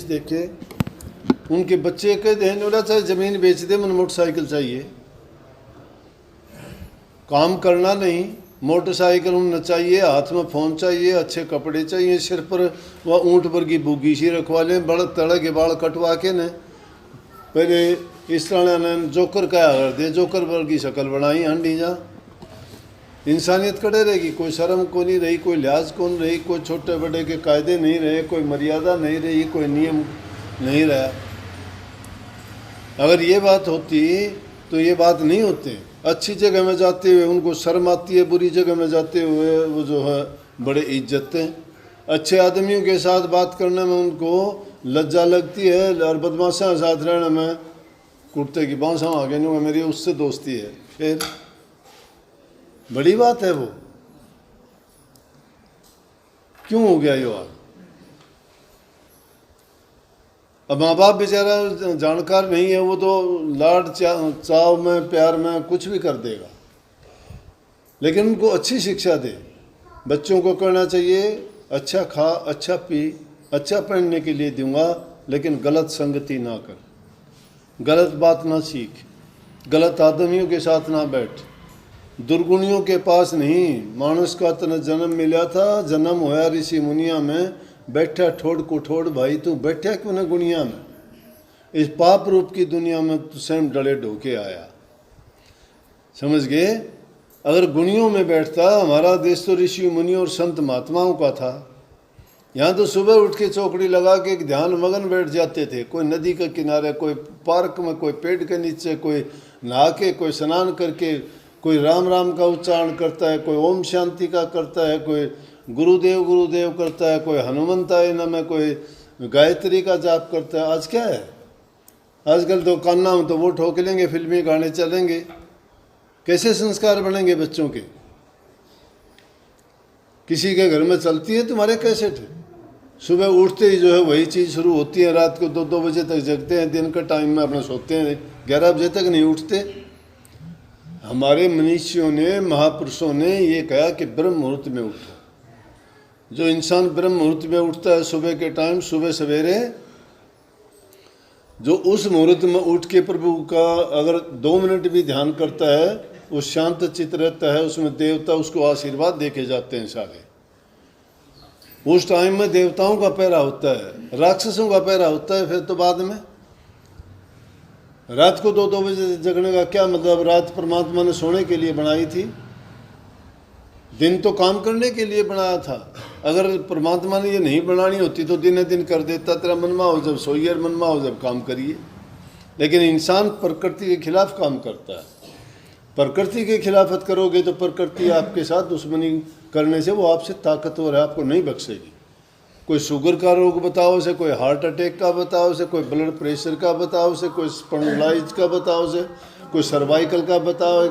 देखे उनके बच्चे कहते हैं नोरा चाहे ज़मीन बेच दे, मुझे मोटरसाइकिल चाहिए। काम करना नहीं, मोटरसाइकिल उन्हें चाहिए, हाथ में फ़ोन चाहिए, अच्छे कपड़े चाहिए, सिर पर वह ऊँट पर की बुगी सी रखवा लें, बड़े तड़े के बाल कटवा के न पहले इस तरह ने जोकर क्या कर दिया, जोकर पर की शक्ल बनाई हंडी जा। इंसानियत कड़े रहेगी, कोई शर्म को नहीं रही, कोई लिहाज को नहीं रही, कोई छोटे बड़े के कायदे नहीं रहे, कोई मर्यादा नहीं रही, कोई नियम नहीं रहा। अगर ये बात होती तो ये बात नहीं होती। अच्छी जगह में जाते हुए उनको शर्म आती है, बुरी जगह में जाते हुए वो जो है बड़े इज्जत हैं। अच्छे आदमियों के साथ बात करने में उनको लज्जा लगती है और बदमाशों के साथ रहने में कुर्ते की बांसा आगे नहीं, मेरी उससे दोस्ती है। फिर बड़ी बात है वो क्यों हो गया ये बात? अब माँ बाप बेचारा जानकार नहीं है, वो तो लाड चाव में प्यार में कुछ भी कर देगा, लेकिन उनको अच्छी शिक्षा दे। बच्चों को कहना चाहिए अच्छा खा, अच्छा पी, अच्छा पहनने के लिए दूंगा, लेकिन गलत संगति ना कर, गलत बात ना सीख, गलत आदमियों के साथ ना बैठ, दुर्गुणियों के पास नहीं। मानुष का तन जन्म मिला था, जन्म होया ऋषि मुनिया में, बैठा ठोड़ को ठोड़ भाई तू बैठा क्यों न गुनिया में, इस पाप रूप की दुनिया में तू स्वयं डले ढोके आया। समझ गए? अगर गुणियों में बैठता, हमारा देश तो ऋषि मुनियों और संत महात्माओं का था। यहाँ तो सुबह उठ के चौकड़ी लगा के एक ध्यान मगन बैठ जाते थे, कोई नदी के किनारे, कोई पार्क में, कोई पेड़ के नीचे, कोई नहा के, कोई स्नान करके, कोई राम राम का उच्चारण करता है, कोई ओम शांति का करता है, कोई गुरुदेव गुरुदेव करता है, कोई हनुमंताय नमः, कोई गायत्री का जाप करता है। आज क्या है? आजकल तो कान्ना में तो वो ठोक लेंगे, फिल्मी गाने चलेंगे। कैसे संस्कार बनेंगे बच्चों के? किसी के घर में चलती है तुम्हारे कैसेट, सुबह उठते ही जो है वही चीज़ शुरू होती है, रात को 2-2 बजे तक जगते हैं, दिन का टाइम में अपना सोते हैं, 11 बजे तक नहीं उठते। हमारे मनीषियों ने, महापुरुषों ने ये कहा कि ब्रह्म मुहूर्त में उठो। जो इंसान ब्रह्म मुहूर्त में उठता है सुबह के टाइम, सुबह सवेरे, जो उस मुहूर्त में उठ के प्रभु का अगर 2 मिनट भी ध्यान करता है, वो शांत चित्त रहता है, उसमें देवता उसको आशीर्वाद देके जाते हैं सारे। उस टाइम में देवताओं का पहरा होता है, राक्षसों का पहरा होता है। फिर तो बाद में रात को 2-2 बजे जगने का क्या मतलब? रात परमात्मा ने सोने के लिए बनाई थी, दिन तो काम करने के लिए बनाया था। अगर परमात्मा ने ये नहीं बनानी होती तो दिन दिन कर देता, तेरा मनवा हो जब सोइए, मनवा हो जब काम करिए। लेकिन इंसान प्रकृति के खिलाफ काम करता है। प्रकृति के खिलाफत करोगे तो प्रकृति आपके साथ दुश्मनी करने से वो आपसे ताकतवर है, आपको नहीं बख्शेगी। कोई शुगर का रोग बताओ से, कोई हार्ट अटैक का बताओ से, कोई ब्लड प्रेशर का बताओ से, कोई स्पॉन्डिलाइटिस का बताओ से, कोई सर्वाइकल का बताओ,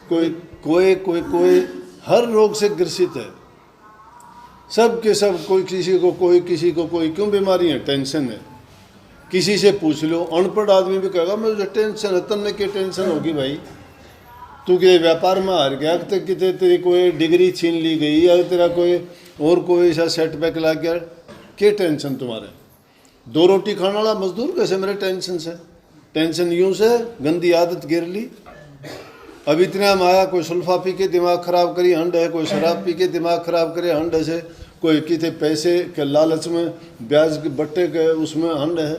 कोई कोई कोई कोई हर रोग से ग्रसित है। सब के सब, कोई किसी को कोई, किसी को कोई। क्यों बीमारी है? टेंशन है। किसी से पूछ लो, अनपढ़ आदमी भी कहेगा मुझे टेंशन है। तन्ने की टेंशन होगी भाई? तू के व्यापार में हार गया, कितने तेरी कोई डिग्री छीन ली गई, या तेरा कोई और कोई ऐसा सेटबैक लग गया, क्या टेंशन तुम्हारे? 2 रोटी खाने वाला मजदूर कैसे मेरे टेंशन से? टेंशन यूं से गंदी आदत गिर ली। अब इतना माया, कोई सुल्फा पी के दिमाग खराब करी हंड है, कोई शराब पी के दिमाग खराब करे हंड है, कोई कितने पैसे के लालच में, ब्याज के बट्टे के उसमें हंड है।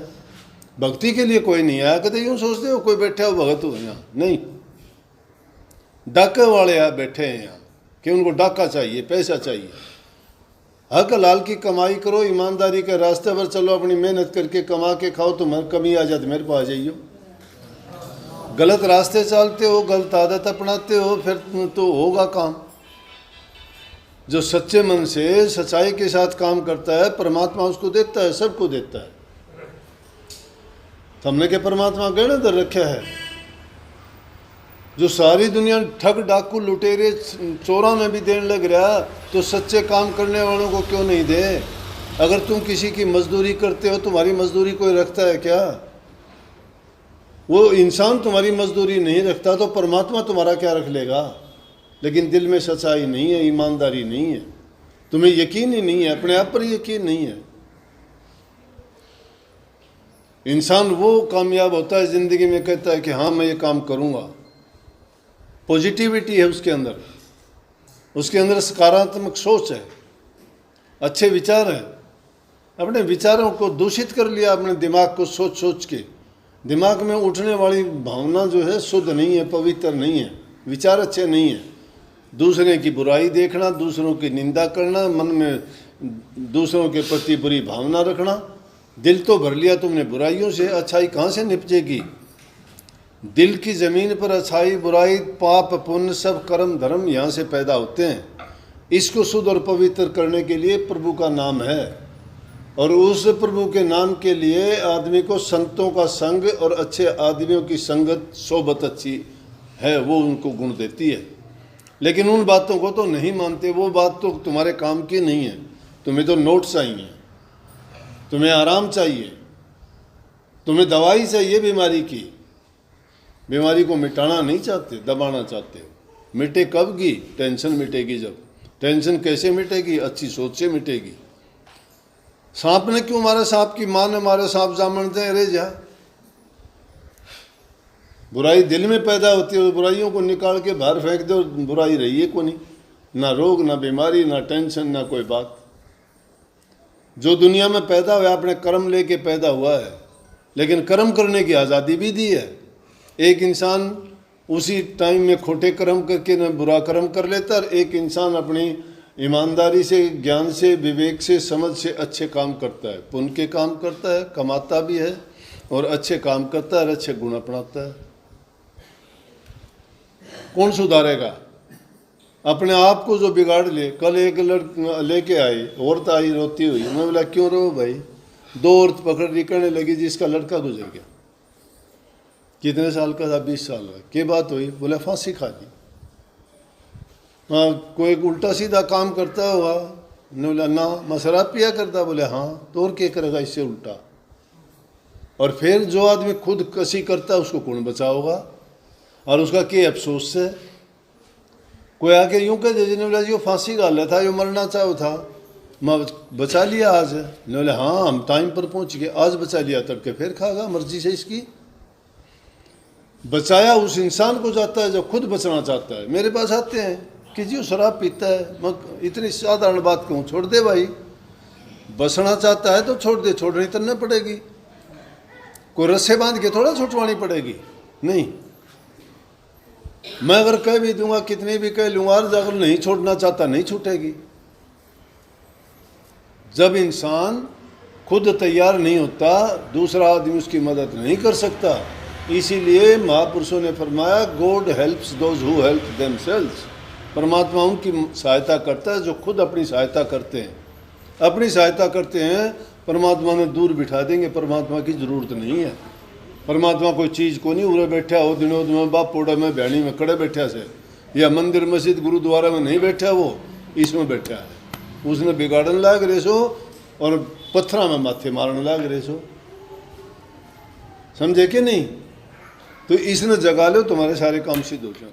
भक्ति के लिए कोई नहीं आया। कहते यूँ सोचते हो कोई बैठे हो भगत हो यहाँ? नहीं, डाके वाले यहाँ बैठे हैं यहाँ कि उनको डाका चाहिए, पैसा चाहिए। हक लाल की कमाई करो, ईमानदारी के रास्ते पर चलो, अपनी मेहनत करके कमा के खाओ। तुम्हारी कमी आ जाती मेरे पास आ जाइयो। गलत रास्ते चलते हो, गलत आदत अपनाते हो, फिर तो होगा काम। जो सच्चे मन से सच्चाई के साथ काम करता है, परमात्मा उसको देता है, सबको देता है। तो हमने क्या परमात्मा गहने दर रखा है? जो सारी दुनिया ठग डाकू लुटेरे चोरा में भी देने लग रहा, तो सच्चे काम करने वालों को क्यों नहीं दे? अगर तुम किसी की मजदूरी करते हो, तुम्हारी मजदूरी कोई रखता है क्या? वो इंसान तुम्हारी मजदूरी नहीं रखता तो परमात्मा तुम्हारा क्या रख लेगा? लेकिन दिल में सच्चाई नहीं है, ईमानदारी नहीं है, तुम्हें यकीन ही नहीं है, अपने आप पर यकीन नहीं है। इंसान वो कामयाब होता है ज़िंदगी में, कहता है कि हाँ मैं ये काम करूँगा। पॉजिटिविटी है उसके अंदर सकारात्मक सोच है, अच्छे विचार हैं। अपने विचारों को दूषित कर लिया, अपने दिमाग को सोच सोच के। दिमाग में उठने वाली भावना जो है शुद्ध नहीं है, पवित्र नहीं है, विचार अच्छे नहीं है। दूसरे की बुराई देखना, दूसरों की निंदा करना, मन में दूसरों के प्रति बुरी भावना रखना। दिल तो भर लिया तुमने बुराइयों से, अच्छाई कहाँ से निपजेगी? दिल की ज़मीन पर अच्छाई बुराई पाप पुण्य सब कर्म धर्म यहाँ से पैदा होते हैं। इसको शुद्ध और पवित्र करने के लिए प्रभु का नाम है, और उस प्रभु के नाम के लिए आदमी को संतों का संग और अच्छे आदमियों की संगत सोबत अच्छी है, वो उनको गुण देती है। लेकिन उन बातों को तो नहीं मानते। वो बात तो तुम्हारे काम की नहीं है। तुम्हें तो नोट चाहिए, तुम्हें आराम चाहिए, तुम्हें दवाई चाहिए बीमारी की। बीमारी को मिटाना नहीं चाहते, दबाना चाहते हो। मिटे कब की? टेंशन मिटेगी जब। टेंशन कैसे मिटेगी? अच्छी सोच से मिटेगी। सांप ने क्यों मारा? सांप की माँ ने मारा। सांप जामन दे अरे जा। बुराई दिल में पैदा होती है, बुराइयों को निकाल के बाहर फेंक दो, बुराई रही है को नहीं। ना रोग, ना बीमारी, ना टेंशन, ना कोई बात। जो दुनिया में पैदा हुआ अपने कर्म लेके पैदा हुआ है, लेकिन कर्म करने की आज़ादी भी दी है। एक इंसान उसी टाइम में खोटे कर्म करके न बुरा कर्म कर लेता है, और एक इंसान अपनी ईमानदारी से, ज्ञान से, विवेक से, समझ से अच्छे काम करता है, पुण्य के काम करता है, कमाता भी है और अच्छे काम करता है और अच्छे गुण अपनाता है। कौन सुधारेगा? अपने आप को जो बिगाड़ ले। कल एक लेके आई, औरत आई रोती हुई। मैं बोला क्यों रो भाई? 2 औरत पकड़ रही, करने लगी जिसका लड़का गुजर गया। कितने साल का था? 20 साल का। क्या बात हुई? बोला फांसी खा दी। हाँ, कोई उल्टा सीधा काम करता हुआ? ने बोला ना, मैं शराब पिया करता। बोले हाँ, तो और क्या करेगा इससे उल्टा? और फिर जो आदमी खुद कसी करता है उसको कौन बचाओगा? और उसका क्या अफसोस है? कोई आके यूं कह दे, जिन्होंने बोला जो फांसी गाला था, जो मरना चाहो था, मैं बचा लिया आज। ने बोले हाँ, हम टाइम पर पहुंच गए, आज बचा लिया, तड़के फिर खागा मर्जी से इसकी। बचाया उस इंसान को जाता है जो खुद बचना चाहता है। मेरे पास आते हैं कि जी वो शराब पीता है, मैं इतनी साधारण बात कहूँ, छोड़ दे भाई। बचना चाहता है तो छोड़ दे, छोड़नी तो नहीं पड़ेगी। कोई रस्से बांध के थोड़ा छुटवानी पड़ेगी, नहीं। मैं अगर कह भी दूंगा, कितनी भी कह लूँगा, अगर नहीं छोड़ना चाहता नहीं छूटेगी। जब इंसान खुद तैयार नहीं होता, दूसरा आदमी उसकी मदद नहीं कर सकता। इसीलिए महापुरुषों ने फरमाया, God helps those who help themselves. परमात्मा उनकी सहायता करता है जो खुद अपनी सहायता करते हैं। अपनी सहायता करते हैं, परमात्मा ने दूर बिठा देंगे। परमात्मा की ज़रूरत नहीं है। परमात्मा कोई चीज़ को नहीं उरे बैठा हो दिनों में बाप पोड़ा में बहनी में कड़े बैठा से, या मंदिर मस्जिद गुरुद्वारा में नहीं बैठा, वो इसमें बैठा है। उसने बिगाड़न लाग रहे सो और पत्थरा में माथे मारने लाग रहे सो। समझे कि नहीं? तो इसने जगा लो, तुम्हारे सारे काम सिद्ध हो जाए।